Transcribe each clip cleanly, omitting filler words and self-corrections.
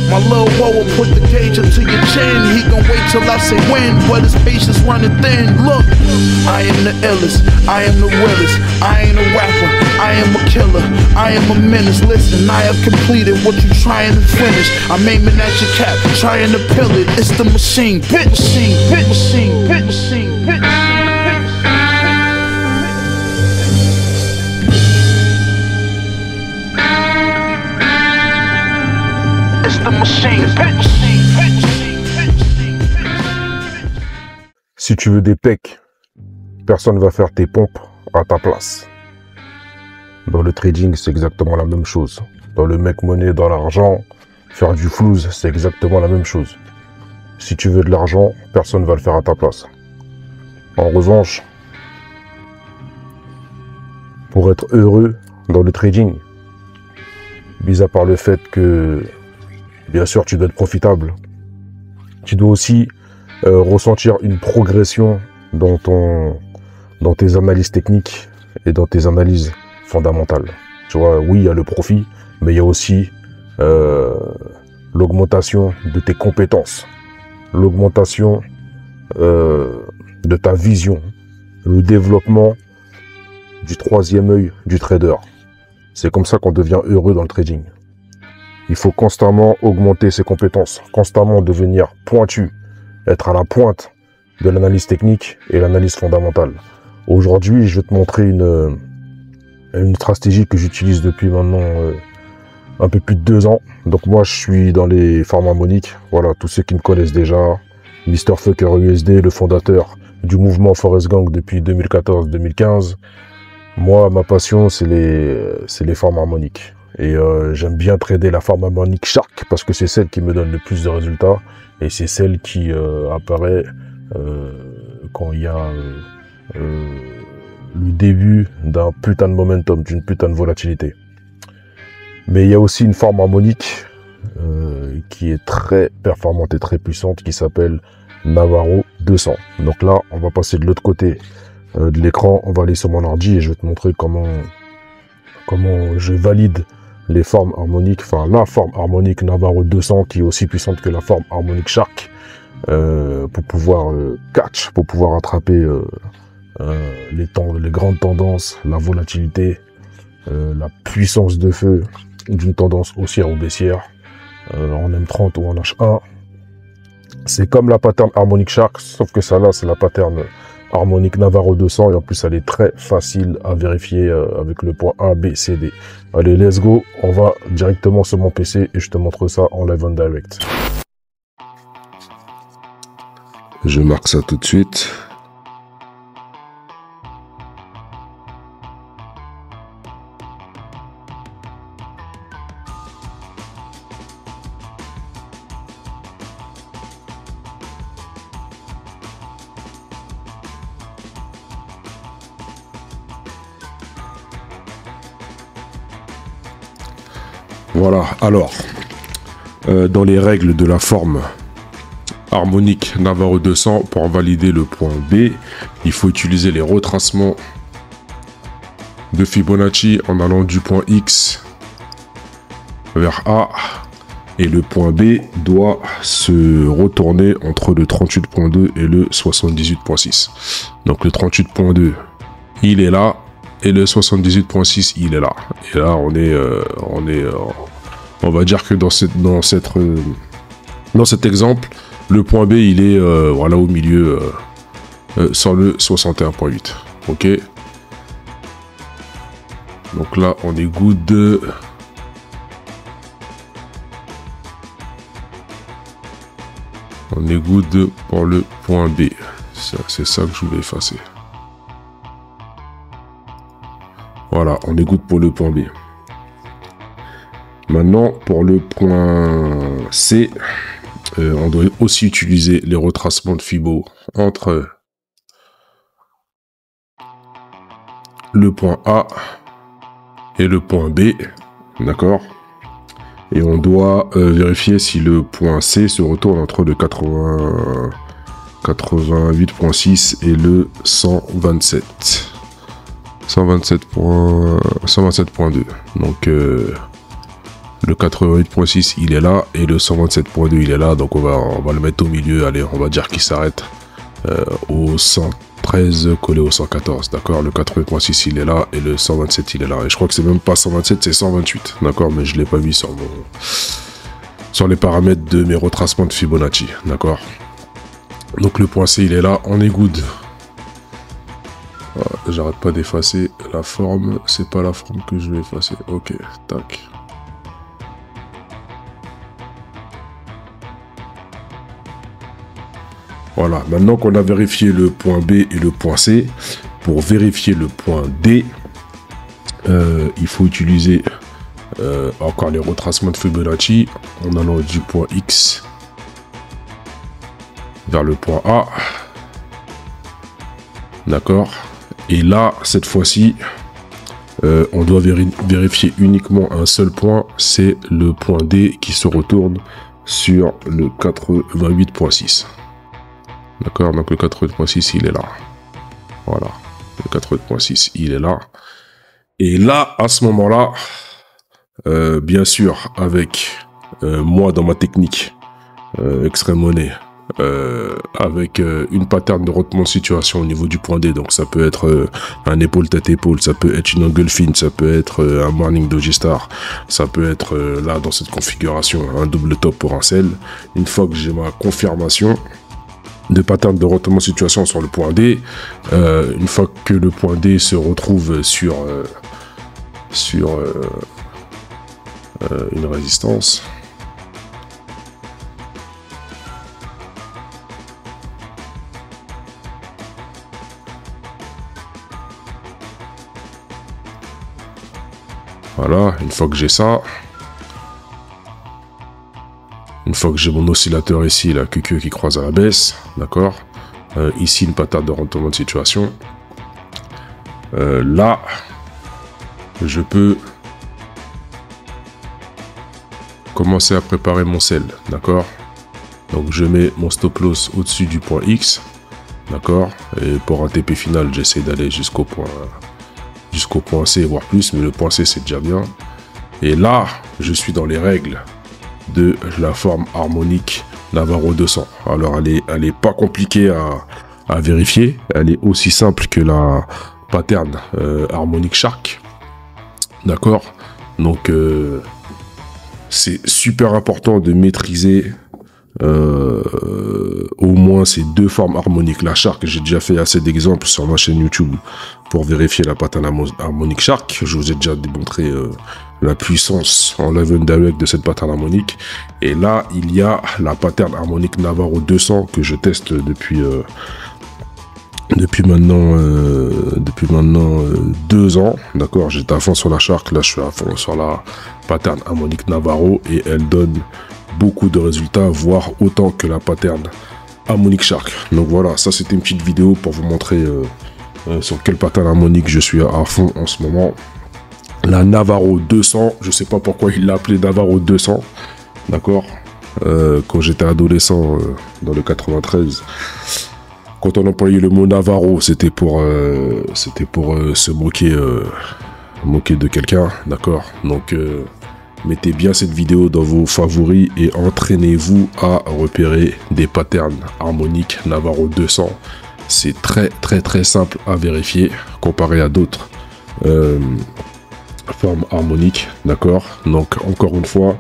My little woe will put the gauge up to your chin. He gon' wait till I say when, but his patience running thin. Look, I am the illest, I am the realest. I ain't a rapper, I am a killer, I am a menace. Listen, I have completed what you trying to finish. I'm aiming at your cap, trying to pill it. It's the machine, pit machine, pit machine, pit machine, pit machine. Si tu veux des pecs, personne va faire tes pompes à ta place. Dans le trading, c'est exactement la même chose. Dans le make money, dans l'argent, faire du flouze, c'est exactement la même chose. Si tu veux de l'argent, personne va le faire à ta place. En revanche, pour être heureux dans le trading, mis à part le fait que, bien sûr, tu dois être profitable, tu dois aussi ressentir une progression dans tes analyses techniques et dans tes analyses fondamentales. Tu vois, oui, il y a le profit, mais il y a aussi l'augmentation de tes compétences, l'augmentation de ta vision, le développement du troisième œil du trader. C'est comme ça qu'on devient heureux dans le trading. Il faut constamment augmenter ses compétences, constamment devenir pointu, être à la pointe de l'analyse technique et l'analyse fondamentale. Aujourd'hui, je vais te montrer une stratégie que j'utilise depuis maintenant un peu plus de 2 ans. Donc moi, je suis dans les formes harmoniques. Voilà, tous ceux qui me connaissent déjà. Mr. Fucker USD, le fondateur du mouvement Forest Gang depuis 2014-2015. Moi, ma passion, c'est les formes harmoniques. Et j'aime bien trader la forme harmonique Shark parce que c'est celle qui me donne le plus de résultats. Et c'est celle qui apparaît quand il y a le début d'un putain de momentum, d'une putain de volatilité. Mais il y a aussi une forme harmonique qui est très performante et très puissante qui s'appelle Navarro 200. Donc là, on va passer de l'autre côté de l'écran, on va aller sur mon ordi et je vais te montrer comment je valide les formes harmoniques, enfin la forme harmonique Navarro 200 qui est aussi puissante que la forme harmonique Shark pour pouvoir catch, pour pouvoir attraper les grandes tendances, la volatilité, la puissance de feu d'une tendance haussière ou baissière en M30 ou en H1. C'est comme la pattern harmonique Shark, sauf que ça là c'est la pattern harmonique Navarro 200 et en plus elle est très facile à vérifier avec le point A, B, C, D. Allez, let's go, on va directement sur mon PC et je te montre ça en live and direct. Je marque ça tout de suite. Voilà, alors, dans les règles de la forme harmonique Navarro 200, pour valider le point B, il faut utiliser les retracements de Fibonacci en allant du point X vers A, et le point B doit se retourner entre le 38.2 et le 78.6. Donc le 38.2, il est là, et le 78.6 il est là. Et là on va dire que dans cet exemple, le point B il est voilà au milieu sur le 61.8. Ok. Donc là on est good. On est good pour le point B. C'est ça que je voulais effacer. Voilà, on est good pour le point B. Maintenant, pour le point C, on doit aussi utiliser les retracements de Fibo entre le point A et le point B. D'accord? Et on doit vérifier si le point C se retourne entre le 88.6 et le 127. 127.2. Donc Le 88.6 il est là et le 127.2 il est là, donc on va le mettre au milieu. Allez, on va dire qu'il s'arrête au 113 collé au 114, d'accord. Le 88.6 il est là et le 127 il est là, et je crois que c'est même pas 127, c'est 128, d'accord, mais je l'ai pas mis sur les paramètres de mes retracements de Fibonacci, d'accord. Donc le point C il est là, on est good. J'arrête pas d'effacer la forme, c'est pas la forme que je vais effacer. Ok, tac. Voilà, maintenant qu'on a vérifié le point B et le point C, pour vérifier le point D, il faut utiliser encore les retracements de Fibonacci en allant du point X vers le point A. D'accord. Et là, cette fois-ci, on doit vérifier uniquement un seul point, c'est le point D qui se retourne sur le 88.6. D'accord, donc le 88.6 il est là. Voilà, le 88.6 il est là. Et là, à ce moment-là, bien sûr, avec moi dans ma technique extrême monnaie, avec une pattern de retournement de situation au niveau du point D, donc ça peut être un épaule tête épaule, ça peut être une engulfing, ça peut être un morning doji star, ça peut être là dans cette configuration un double top pour un sell. Une fois que j'ai ma confirmation de pattern de retournement de situation sur le point D, une fois que le point D se retrouve sur une résistance, voilà, une fois que j'ai ça, une fois que j'ai mon oscillateur ici, la QQ qui croise à la baisse, d'accord, ici une pattern de retournement de situation, là, je peux commencer à préparer mon sell, d'accord. Donc je mets mon stop loss au-dessus du point X, d'accord, et pour un TP final, j'essaie d'aller jusqu'au point C, voire plus, mais le point C c'est déjà bien. Et là, je suis dans les règles de la forme harmonique Navarro 200. Alors elle est pas compliquée à vérifier, elle est aussi simple que la pattern harmonique Shark, d'accord. Donc c'est super important de maîtriser au moins ces deux formes harmoniques. La Shark, j'ai déjà fait assez d'exemples sur ma chaîne YouTube pour vérifier la pattern harmonique Shark. Je vous ai déjà démontré la puissance en live and direct de cette pattern harmonique. Et là, il y a la pattern harmonique Navarro 200 que je teste depuis maintenant 2 ans, d'accord. J'étais à fond sur la Shark, là je suis à fond sur la pattern harmonique Navarro et elle donne beaucoup de résultats, voire autant que la pattern harmonique Shark. Donc voilà, ça c'était une petite vidéo pour vous montrer sur quelle pattern harmonique je suis à fond en ce moment. La Navarro 200, je sais pas pourquoi il l'a appelé Navarro 200, d'accord. Quand j'étais adolescent dans le 93, quand on employait le mot Navarro, c'était pour se moquer de quelqu'un, d'accord. Donc mettez bien cette vidéo dans vos favoris et entraînez-vous à repérer des patterns harmoniques Navarro 200. C'est très simple à vérifier comparé à d'autres formes harmoniques, d'accord. Donc encore une fois,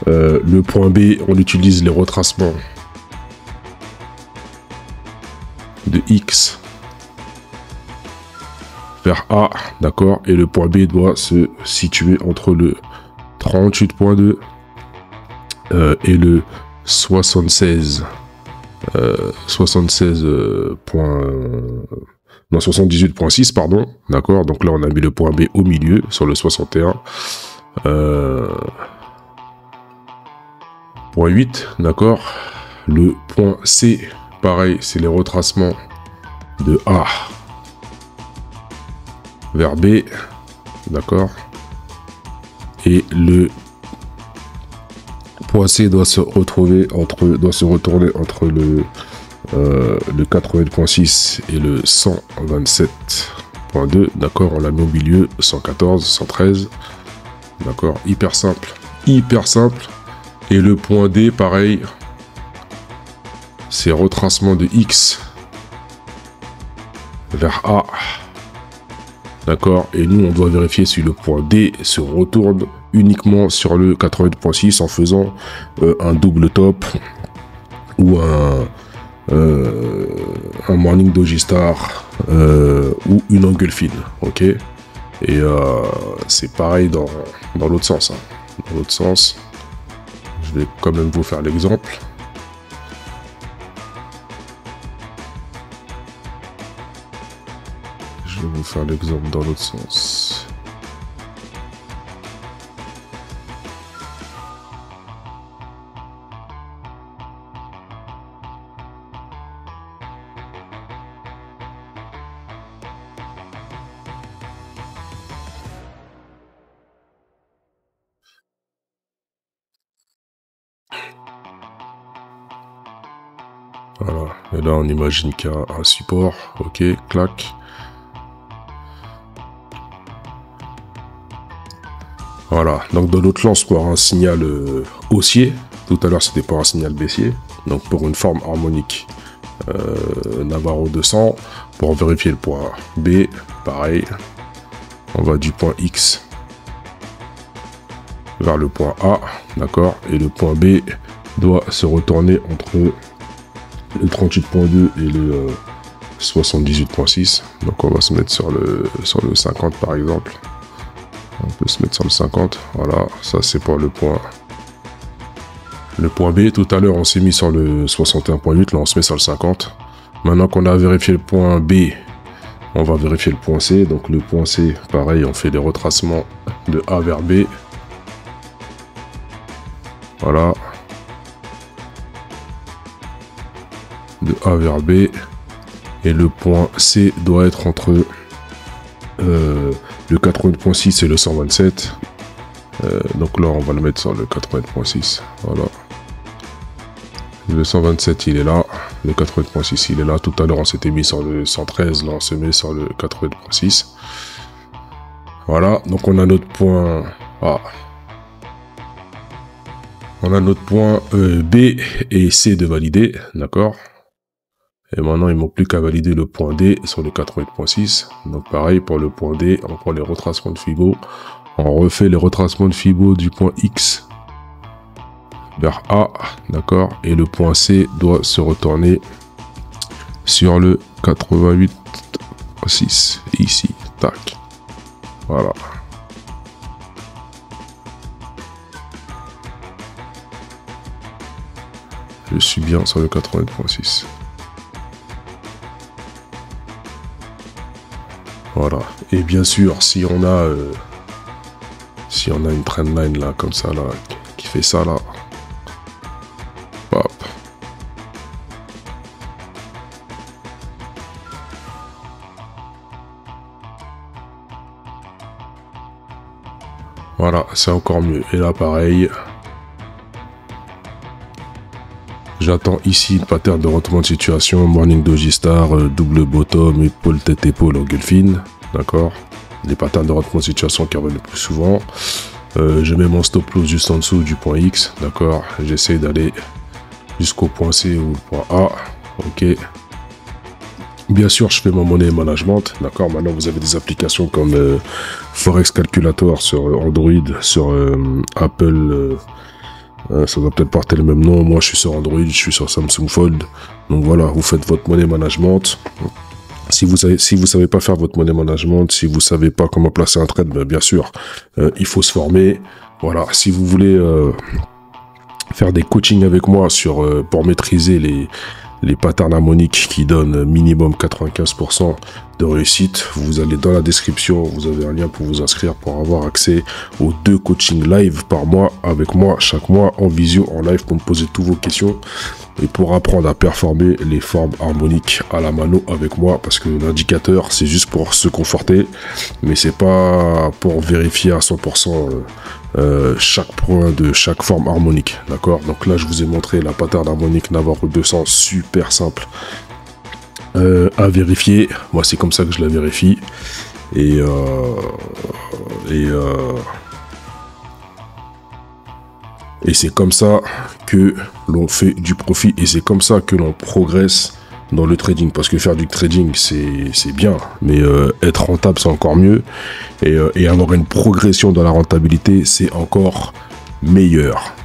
le point B, on utilise les retracements de X vers A, d'accord, et le point B doit se situer entre le 38.2 et le 78.6, pardon, d'accord. Donc là on a mis le point B au milieu sur le 61.8, d'accord. Le point C, pareil, c'est les retracements de A vers B, d'accord. Et le point C doit se retourner entre le 80.6 et le 127.2, d'accord. On l'a mis au milieu, 114, 113, d'accord. Hyper simple hyper simple. Et le point D, pareil, c'est retracement de X vers A. D'accord? Et nous, on doit vérifier si le point D se retourne uniquement sur le 88.6 en faisant un double top ou un Morning Doji Star ou une angle fine. Ok? Et c'est pareil dans l'autre sens. Hein. Dans l'autre sens, je vais quand même vous faire l'exemple. Je vais vous faire l'exemple dans l'autre sens. Voilà, et là on imagine qu'il y a un support, ok, clac. Voilà, donc dans l'autre lance, pour un signal haussier, tout à l'heure c'était pour un signal baissier, donc pour une forme harmonique Navarro 200, pour vérifier le point B, pareil, on va du point X vers le point A, d'accord, et le point B doit se retourner entre le 38.2 et le 78.6, donc on va se mettre sur le 50 par exemple. On peut se mettre sur le 50, voilà, ça c'est pour le point B. Tout à l'heure on s'est mis sur le 61.8, là on se met sur le 50. Maintenant qu'on a vérifié le point B, on va vérifier le point C. Donc le point C, pareil, on fait des retracements de A vers B. Voilà. De A vers B. Et le point C doit être entre le 80.6 et le 127. Donc là, on va le mettre sur le 80.6. Voilà. Le 127, il est là. Le 80.6, il est là. Tout à l'heure, on s'était mis sur le 113. Là, on se met sur le 80.6. Voilà. Donc, on a notre point A. On a notre point B et C de valider. D'accord. Et maintenant, il ne manque plus qu'à valider le point D sur le 88.6. Donc pareil, pour le point D, on prend les retracements de Fibo. On refait les retracements de Fibo du point X vers A, d'accord. Et le point C doit se retourner sur le 88.6, ici, tac. Voilà. Je suis bien sur le 88.6. Voilà. Et bien sûr, si on a une trendline là, comme ça là, qui fait ça là, hop. Voilà, c'est encore mieux. Et là, pareil. J'attends ici une pattern de retournement de situation, Morning Doji Star, double bottom, épaule, tête, épaule, angle fine, d'accord. Les patterns de retournement de situation qui reviennent le plus souvent. Je mets mon stop loss juste en dessous du point X, d'accord. J'essaie d'aller jusqu'au point C ou le point A, ok. Bien sûr, je fais mon money management, d'accord. Maintenant, vous avez des applications comme Forex Calculator sur Android, sur Apple. Ça doit peut-être porter le même nom. Moi, je suis sur Android, je suis sur Samsung Fold. Donc voilà, vous faites votre money management. Si vous savez pas faire votre money management, si vous savez pas comment placer un trade, ben bien sûr, il faut se former. Voilà, si vous voulez faire des coachings avec moi pour maîtriser les patterns harmoniques qui donnent minimum 95% de réussite, vous allez dans la description, vous avez un lien pour vous inscrire pour avoir accès aux 2 coachings live par mois avec moi, chaque mois en visio, en live, pour me poser toutes vos questions et pour apprendre à performer les formes harmoniques à la mano avec moi, parce que l'indicateur c'est juste pour se conforter, mais c'est pas pour vérifier à 100% chaque point de chaque forme harmonique, d'accord. Donc là je vous ai montré la pattern harmonique Navarro 200, super simple à vérifier. Moi c'est comme ça que je la vérifie, Et c'est comme ça que l'on fait du profit et c'est comme ça que l'on progresse dans le trading. Parce que faire du trading, c'est bien, mais être rentable, c'est encore mieux. Et avoir une progression dans la rentabilité, c'est encore meilleur.